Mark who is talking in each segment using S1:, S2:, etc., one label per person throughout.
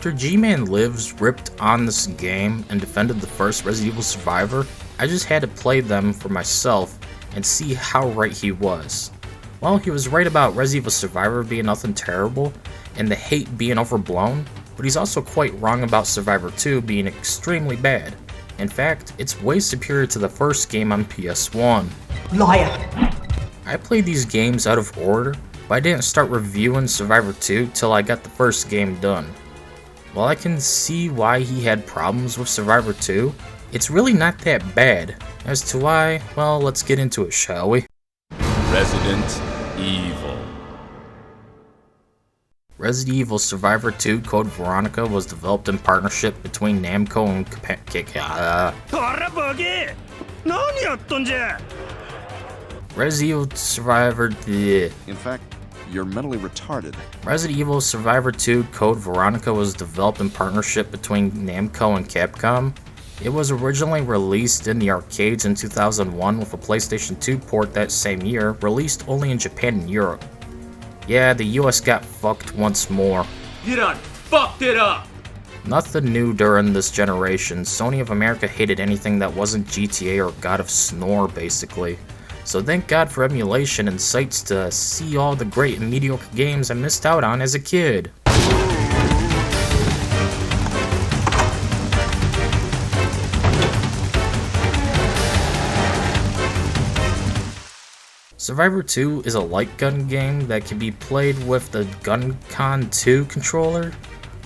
S1: After Gmanlives ripped on this game and defended the first Resident Evil Survivor, I just had to play them for myself and see how right he was. Well, he was right about Resident Evil Survivor being nothing terrible and the hate being overblown, but he's also quite wrong about Survivor 2 being extremely bad. In fact, it's way superior to the first game on PS1.
S2: Liar!
S1: I played these games out of order, but I didn't start reviewing Survivor 2 till I got the first game done. While I can see why he had problems with Survivor 2, it's really not that bad. As to why, well, let's get into it, shall we?
S3: Resident Evil.
S1: Resident Evil Survivor 2 Code Veronica was developed in partnership between Namco and Resident Evil Survivor.
S4: In fact, you're mentally retarded.
S1: Resident Evil Survivor 2 Code Veronica was developed in partnership between Namco and Capcom. It was originally released in the arcades in 2001 with a PlayStation 2 port that same year, released only in Japan and Europe. Yeah, the US got fucked once more.
S3: You done fucked it up!
S1: Nothing new during this generation. Sony of America hated anything that wasn't GTA or God of Snore, basically. So thank God for emulation and sites to see all the great and mediocre games I missed out on as a kid. Survivor 2 is a light gun game that can be played with the GunCon 2 controller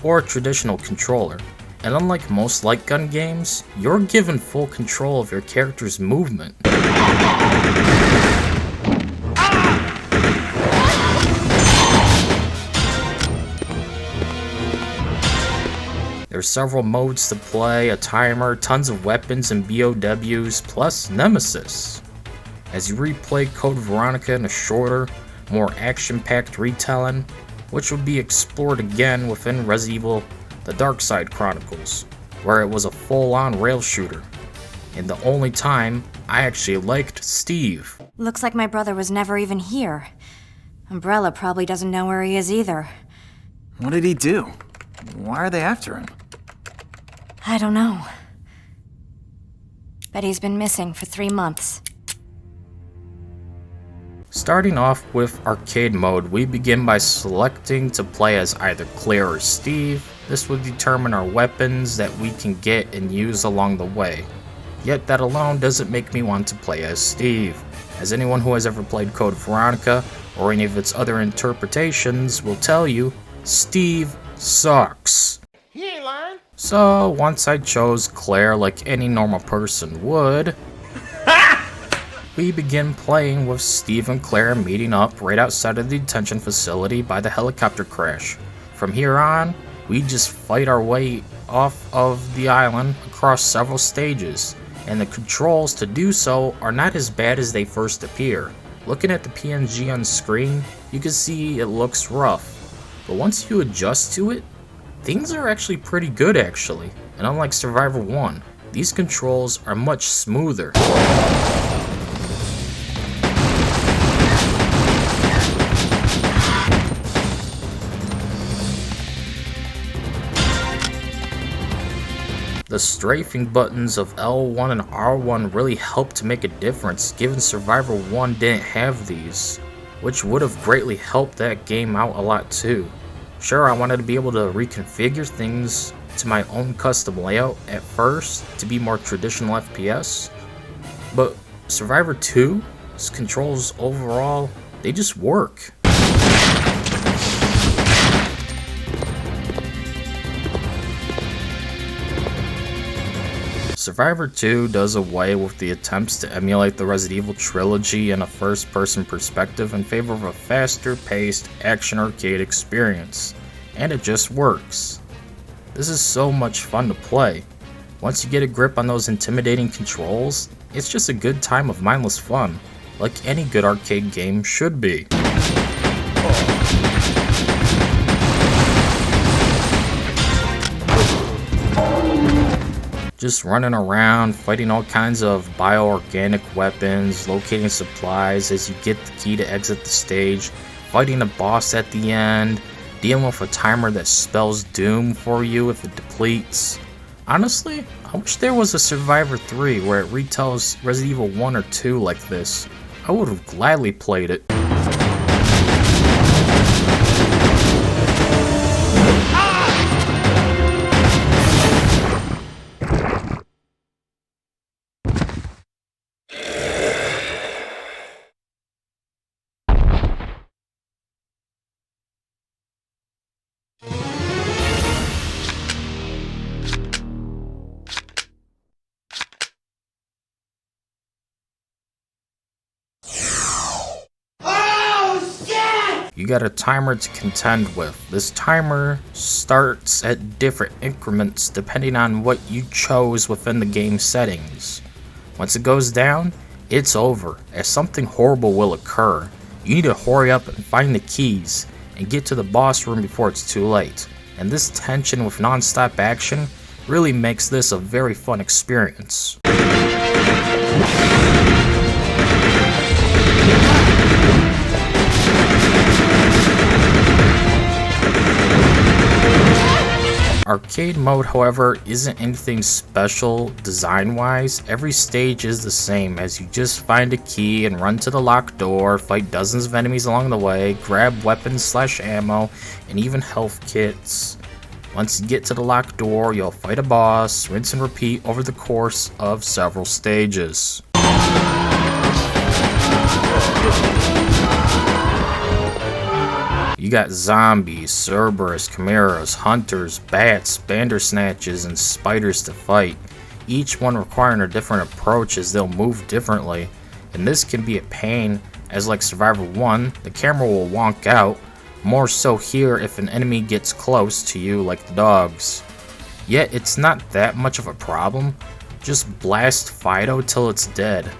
S1: or a traditional controller. And unlike most light gun games, you're given full control of your character's movement. There's several modes to play, a timer, tons of weapons and BOWs, plus Nemesis. As you replay Code Veronica in a shorter, more action-packed retelling, which will be explored again within Resident Evil The Dark Side Chronicles, where it was a full-on rail shooter, and the only time I actually liked Steve.
S5: Looks like my brother was never even here. Umbrella probably doesn't know where he is either.
S6: What did he do? Why are they after him?
S5: I don't know. But he's been missing for 3 months.
S1: Starting off with arcade mode, we begin by selecting to play as either Claire or Steve. This will determine our weapons that we can get and use along the way. Yet that alone doesn't make me want to play as Steve, as anyone who has ever played Code Veronica or any of its other interpretations will tell you, Steve sucks.
S2: He ain't lying.
S1: So once I chose Claire like any normal person would, we begin playing with Steve and Claire meeting up right outside of the detention facility by the helicopter crash. From here on, we just fight our way off of the island across several stages, and the controls to do so are not as bad as they first appear. Looking at the PNG on screen, you can see it looks rough, but once you adjust to it, things are actually pretty good actually, and unlike Survivor 1, these controls are much smoother. The strafing buttons of L1 and R1 really helped to make a difference, given Survivor 1 didn't have these, which would have greatly helped that game out a lot too. Sure, I wanted to be able to reconfigure things to my own custom layout at first to be more traditional FPS, but Survivor 2's controls overall, they just work. Survivor 2 does away with the attempts to emulate the Resident Evil trilogy in a first-person perspective in favor of a faster-paced action arcade experience, and it just works. This is so much fun to play. Once you get a grip on those intimidating controls, it's just a good time of mindless fun, like any good arcade game should be. Just running around, fighting all kinds of bioorganic weapons, locating supplies as you get the key to exit the stage, fighting a boss at the end, dealing with a timer that spells doom for you if it depletes. Honestly, I wish there was a Survivor 3 where it retells Resident Evil 1 or 2 like this. I would have gladly played it. You got a timer to contend with. This timer starts at different increments depending on what you chose within the game settings. Once it goes down, it's over, as something horrible will occur. You need to hurry up and find the keys and get to the boss room before it's too late. And this tension with non-stop action really makes this a very fun experience. Arcade mode, however, isn't anything special design-wise. Every stage is the same, as you just find a key and run to the locked door, fight dozens of enemies along the way, grab weapons/ammo, and even health kits. Once you get to the locked door, you'll fight a boss, rinse and repeat over the course of several stages. You got zombies, Cerberus, chimeras, hunters, bats, bandersnatches, and spiders to fight, each one requiring a different approach as they'll move differently, and this can be a pain, as like Survivor 1, the camera will wonk out, more so here if an enemy gets close to you like the dogs. Yet it's not that much of a problem, just blast Fido till it's dead.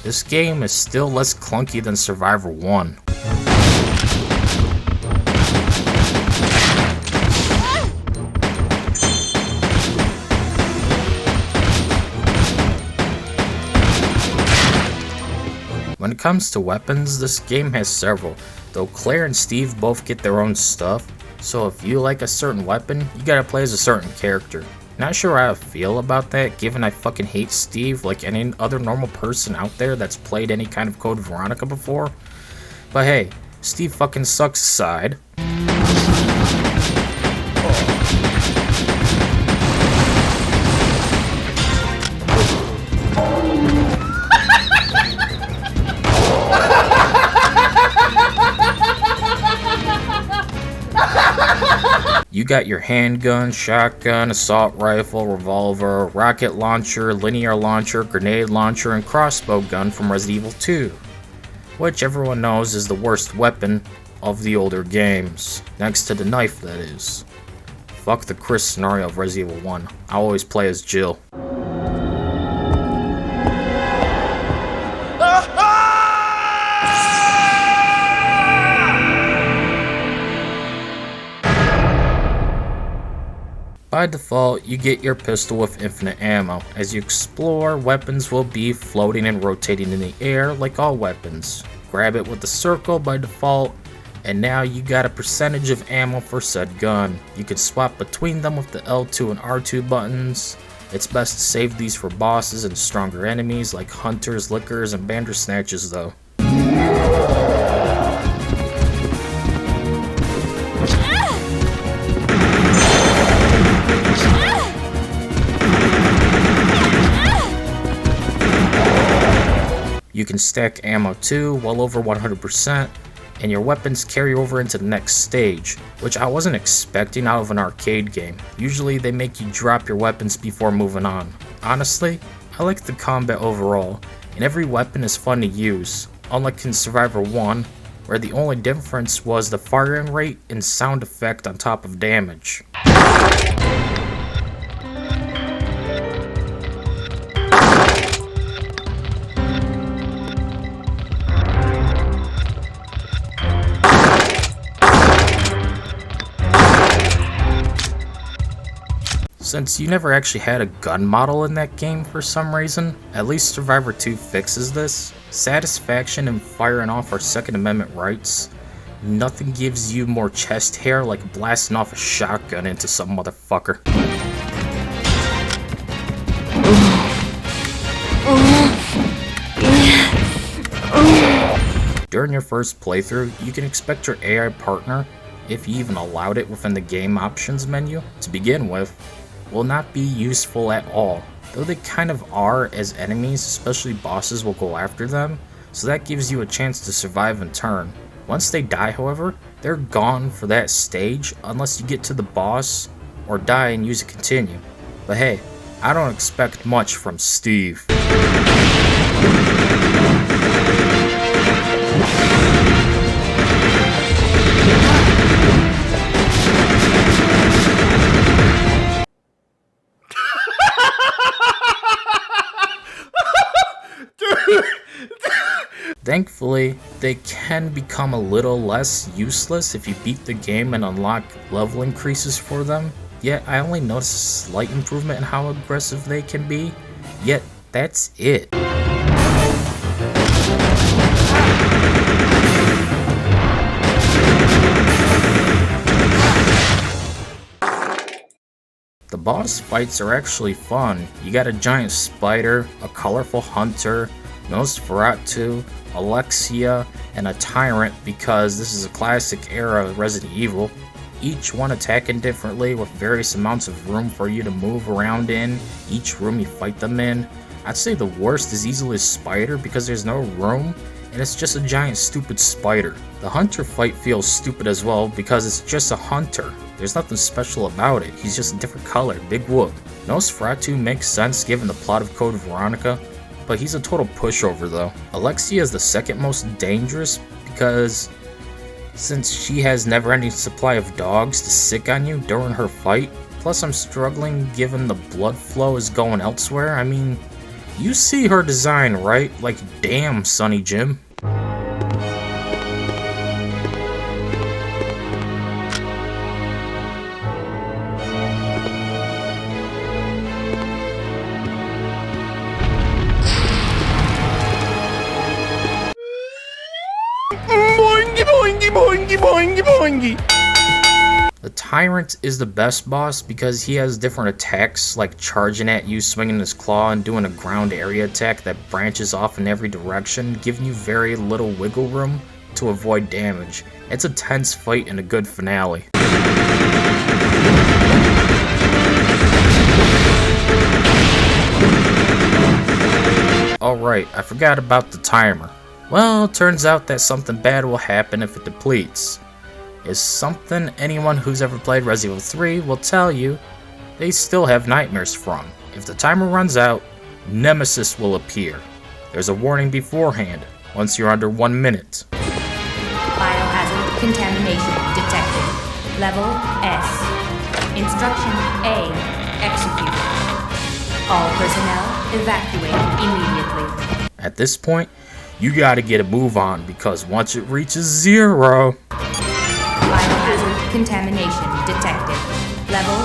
S1: This game is still less clunky than Survivor 1. When it comes to weapons, this game has several, though Claire and Steve both get their own stuff, so if you like a certain weapon, you gotta play as a certain character. Not sure how I feel about that, given I fucking hate Steve like any other normal person out there that's played any kind of Code Veronica before. But hey, Steve fucking sucks aside. You got your handgun, shotgun, assault rifle, revolver, rocket launcher, linear launcher, grenade launcher, and crossbow gun from Resident Evil 2, which everyone knows is the worst weapon of the older games, next to the knife that is. Fuck the Chris scenario of Resident Evil 1, I always play as Jill. By default, you get your pistol with infinite ammo. As you explore, weapons will be floating and rotating in the air like all weapons. Grab it with the circle by default, and now you got a percentage of ammo for said gun. You can swap between them with the L2 and R2 buttons. It's best to save these for bosses and stronger enemies like hunters, lickers, and bandersnatches though. You can stack ammo too, well over 100%, and your weapons carry over into the next stage, which I wasn't expecting out of an arcade game. Usually they make you drop your weapons before moving on. Honestly, I like the combat overall, and every weapon is fun to use, unlike in Survivor 1, where the only difference was the firing rate and sound effect on top of damage. Since you never actually had a gun model in that game for some reason, at least Survivor 2 fixes this. Satisfaction in firing off our Second Amendment rights. Nothing gives you more chest hair like blasting off a shotgun into some motherfucker. During your first playthrough, you can expect your AI partner, if you even allowed it within the game options menu to begin with, will not be useful at all. Though they kind of are, as enemies, especially bosses, will go after them, so that gives you a chance to survive in turn. Once they die, however, they're gone for that stage unless you get to the boss or die and use a continue. But hey, I don't expect much from Steve. Thankfully, they can become a little less useless if you beat the game and unlock level increases for them. Yet, I only noticed a slight improvement in how aggressive they can be. Yet, that's it. The boss fights are actually fun. You got a giant spider, a colorful hunter, Nosferatu, Alexia, and a tyrant because this is a classic era of Resident Evil. Each one attacking differently with various amounts of room for you to move around in each room you fight them in. I'd say the worst is easily Spider because there's no room and it's just a giant stupid spider. The hunter fight feels stupid as well because it's just a hunter. There's nothing special about it, he's just a different color, big whoop. Nosferatu makes sense given the plot of Code Veronica, but he's a total pushover though. Alexia is the second most dangerous because since she has never-ending supply of dogs to sick on you during her fight, plus I'm struggling given the blood flow is going elsewhere. I mean, you see her design, right? Like, damn, Sonny Jim. The Tyrant is the best boss because he has different attacks, like charging at you, swinging his claw, and doing a ground area attack that branches off in every direction, giving you very little wiggle room to avoid damage. It's a tense fight and a good finale. Alright, I forgot about the timer. Well, turns out that something bad will happen if it depletes. Is something anyone who's ever played Resident Evil 3 will tell you they still have nightmares from. If the timer runs out, Nemesis will appear. There's a warning beforehand, once you're under 1 minute.
S7: Biohazard contamination detected. Level S. Instruction A. Execute. All personnel evacuate immediately.
S1: At this point, you gotta get a move on because once it reaches 0...
S7: Biohazard contamination detected. Level.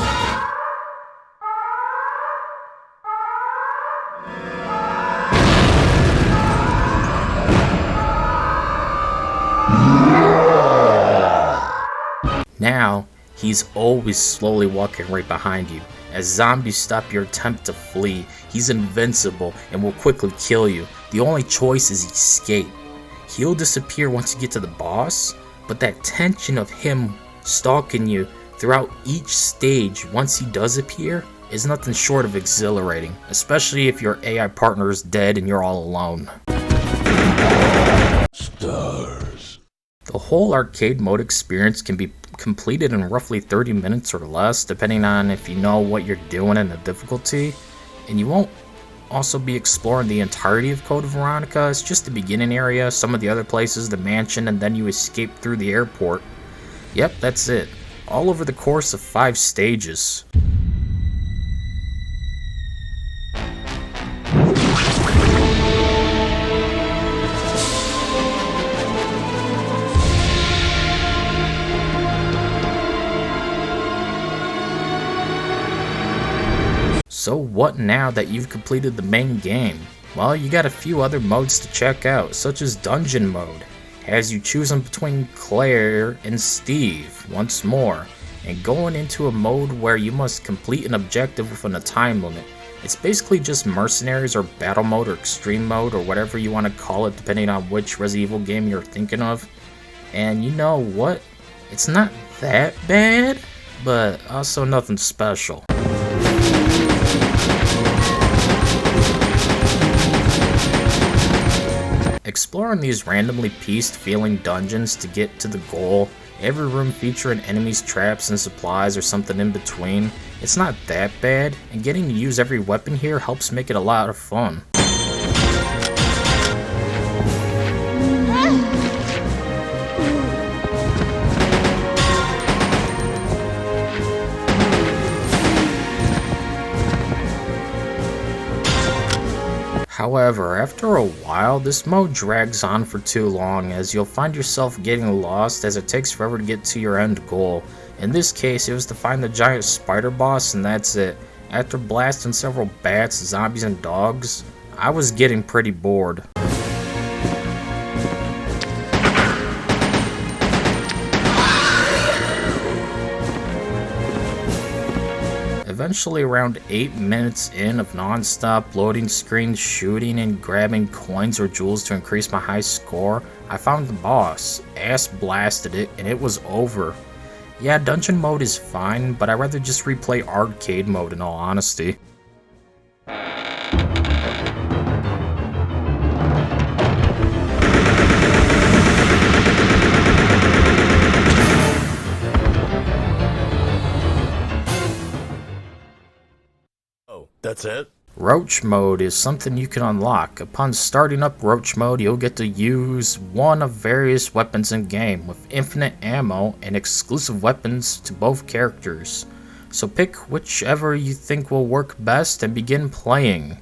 S1: Now, he's always slowly walking right behind you. As zombies stop your attempt to flee, he's invincible and will quickly kill you. The only choice is escape. He'll disappear once you get to the boss, but that tension of him stalking you throughout each stage once he does appear is nothing short of exhilarating, especially if your AI partner is dead and you're all alone. Stars. The whole arcade mode experience can be completed in roughly 30 minutes or less, depending on if you know what you're doing and the difficulty, and you won't also be exploring the entirety of Code Veronica. It's just the beginning area, some of the other places, the mansion, and then you escape through the airport. Yep, that's it. All over the course of 5 stages. So what now that you've completed the main game? Well, you got a few other modes to check out, such as Dungeon Mode. has you choosing between Claire and Steve once more, and going into a mode where you must complete an objective within a time limit. It's basically just mercenaries or battle mode or extreme mode or whatever you want to call it depending on which Resident Evil game you're thinking of. And you know what? It's not that bad, but also nothing special. Exploring these randomly pieced feeling dungeons to get to the goal, every room featuring enemies, traps, and supplies or something in between, it's not that bad, and getting to use every weapon here helps make it a lot of fun. However, after a while, this mode drags on for too long, as you'll find yourself getting lost as it takes forever to get to your end goal. In this case, it was to find the giant spider boss, and that's it. After blasting several bats, zombies, and dogs, I was getting pretty bored. Eventually, around 8 minutes in of non-stop loading screens, shooting and grabbing coins or jewels to increase my high score, I found the boss, ass blasted it, and it was over. Yeah, dungeon mode is fine, but I'd rather just replay arcade mode in all honesty.
S8: That's it?
S1: Roach Mode is something you can unlock. Upon starting up Roach Mode, you'll get to use one of various weapons in game, with infinite ammo and exclusive weapons to both characters. So pick whichever you think will work best and begin playing.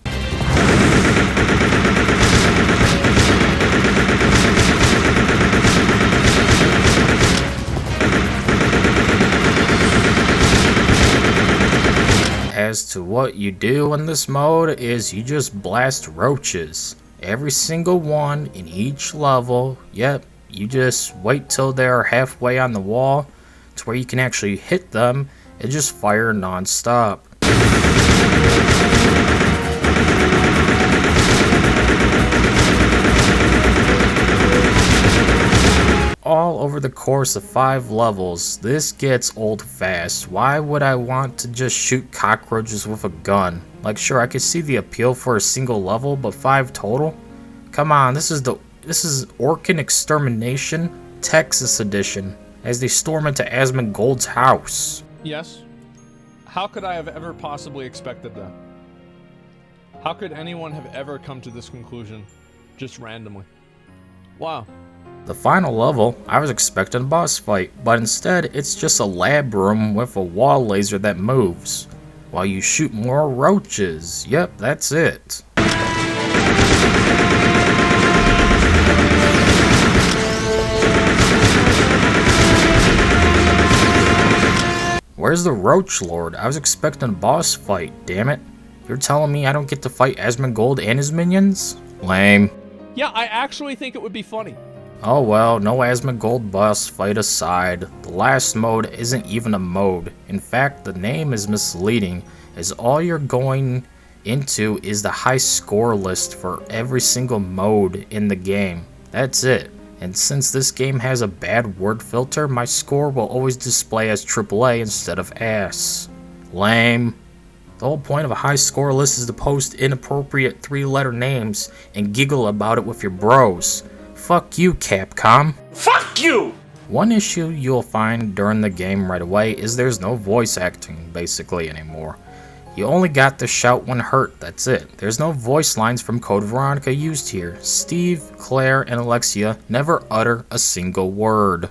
S1: As to what you do in this mode is you just blast roaches. Every single one in each level. Yep, you just wait till they're halfway on the wall to where you can actually hit them and just fire non-stop. All over the course of 5 levels, this gets old fast. Why would I want to just shoot cockroaches with a gun? Like, sure, I could see the appeal for a single level, but 5 total? Come on, this is Orkin Extermination Texas Edition, as they storm into Asmongold's house.
S9: Yes. How could I have ever possibly expected that? How could anyone have ever come to this conclusion just randomly? Wow.
S1: The final level, I was expecting a boss fight, but instead it's just a lab room with a wall laser that moves, while you shoot more roaches. Yep, that's it. Where's the Roach Lord? I was expecting a boss fight, damn it. You're telling me I don't get to fight Asmongold and his minions? Lame.
S9: Yeah, I actually think it would be funny.
S1: Oh well, no Asmongold boss fight aside, the last mode isn't even a mode. In fact, the name is misleading, as all you're going into is the high score list for every single mode in the game. That's it. And since this game has a bad word filter, my score will always display as AAA instead of ass. Lame. The whole point of a high score list is to post inappropriate 3-letter names and giggle about it with your bros. Fuck you, Capcom.
S2: Fuck you!
S1: One issue you'll find during the game right away is there's no voice acting, basically, anymore. You only got to shout when hurt, that's it. There's no voice lines from Code Veronica used here. Steve, Claire, and Alexia never utter a single word.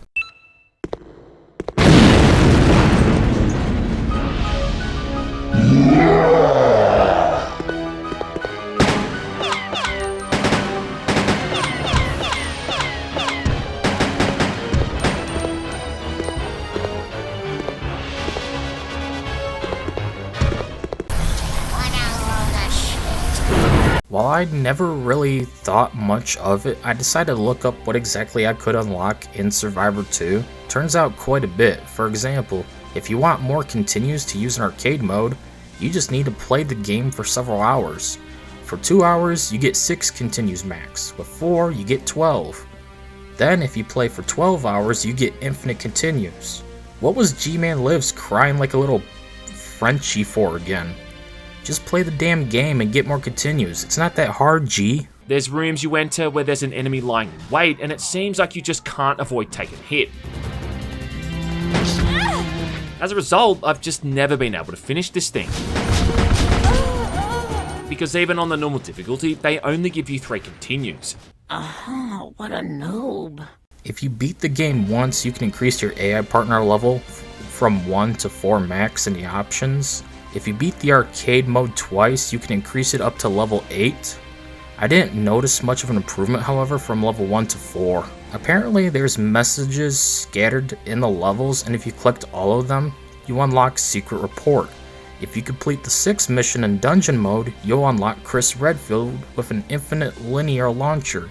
S1: While while I never really thought much of it, I decided to look up what exactly I could unlock in Survivor 2. Turns out quite a bit. For example, if you want more continues to use in arcade mode, you just need to play the game for several hours. For 2 hours, you get 6 continues max. With 4, you get 12. Then, if you play for 12 hours, you get infinite continues. What was Gmanlives crying like a little Frenchie for again? Just play the damn game and get more continues. It's not that hard, G.
S10: There's rooms you enter where there's an enemy lying in wait, and it seems like you just can't avoid taking a hit. As a result, I've just never been able to finish this thing. Because even on the normal difficulty, they only give you 3 continues.
S2: What a noob.
S1: If you beat the game once, you can increase your AI partner level from 1 to 4 max in the options. If you beat the arcade mode twice, you can increase it up to level 8. I didn't notice much of an improvement, however, from level 1 to 4. Apparently, there's messages scattered in the levels, and if you collect all of them, you unlock Secret Report. If you complete the 6th mission in dungeon mode, you'll unlock Chris Redfield with an infinite linear launcher.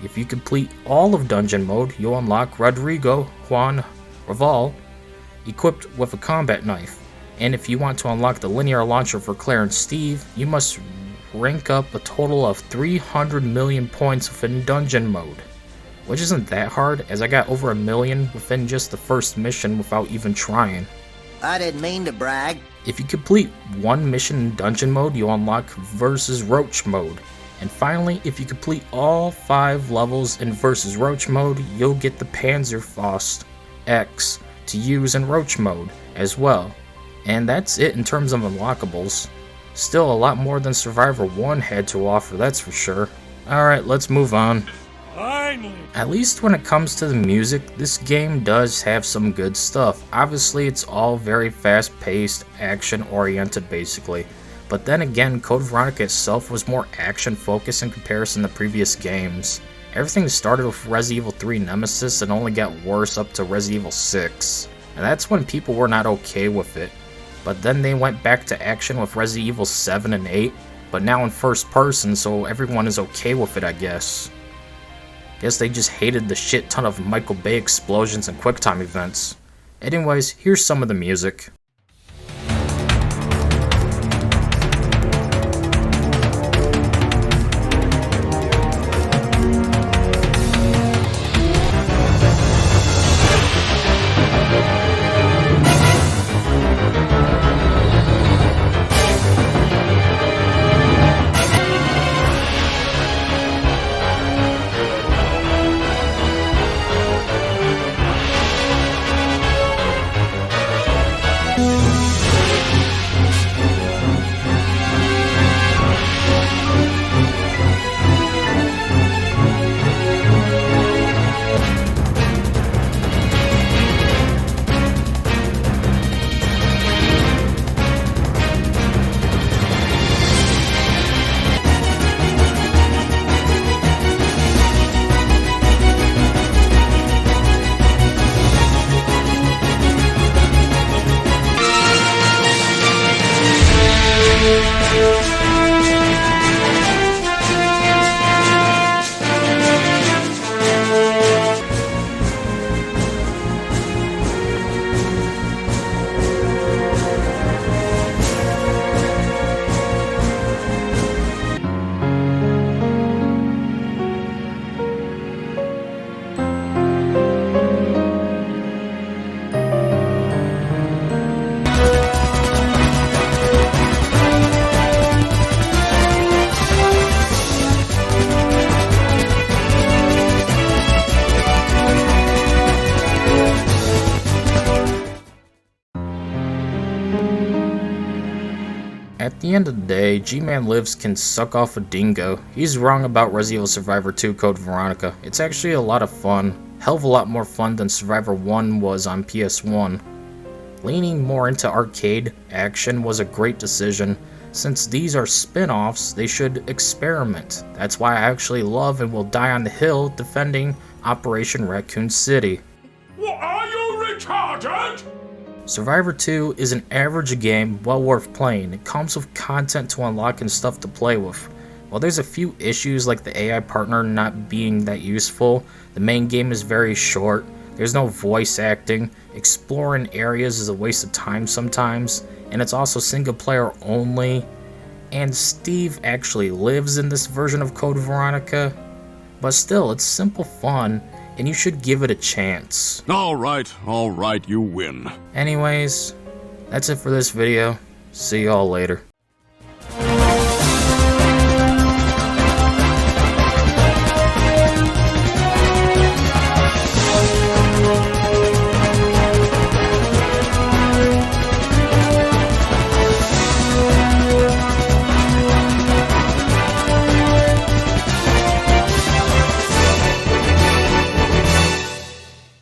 S1: If you complete all of dungeon mode, you'll unlock Rodrigo Juan Raval, equipped with a combat knife. And if you want to unlock the linear launcher for Claire and Steve, you must rank up a total of 300 million points within dungeon mode. Which isn't that hard, as I got over 1 million within just the first mission without even trying.
S2: I didn't mean to brag.
S1: If you complete one mission in dungeon mode, you'll unlock versus Roach Mode. And finally, if you complete all 5 levels in versus Roach Mode, you'll get the Panzerfaust X to use in Roach Mode as well. And that's it in terms of unlockables. Still a lot more than Survivor 1 had to offer, that's for sure. Alright, let's move on.
S8: Finally!
S1: At least when it comes to the music, this game does have some good stuff. Obviously, it's all very fast-paced, action-oriented basically. But then again, Code Veronica itself was more action-focused in comparison to previous games. Everything started with Resident Evil 3 Nemesis and only got worse up to Resident Evil 6. And that's when people were not okay with it. But then they went back to action with Resident Evil 7 and 8, but now in first person, so everyone is okay with it, I guess. Guess they just hated the shit ton of Michael Bay explosions and QuickTime events. Anyways, here's some of the music. At the end of the day, Gmanlives can suck off a dingo. He's wrong about Resident Evil Survivor 2 Code Veronica. It's actually a lot of fun. Hell of a lot more fun than Survivor 1 was on PS1. Leaning more into arcade action was a great decision. Since these are spin-offs, they should experiment. That's why I actually love and will die on the hill defending Operation Raccoon City.
S8: What, are you retarded?
S1: Survivor 2 is an average game well worth playing. It comes with content to unlock and stuff to play with While there's a few issues like the AI partner not being that useful, the main game is very short, there's no voice acting, exploring areas is a waste of time sometimes, and it's also single player only, and Steve actually lives in this version of Code Veronica, but still, it's simple fun, and you should give it a chance.
S8: Alright, you win.
S1: Anyways, that's it for this video. See y'all later.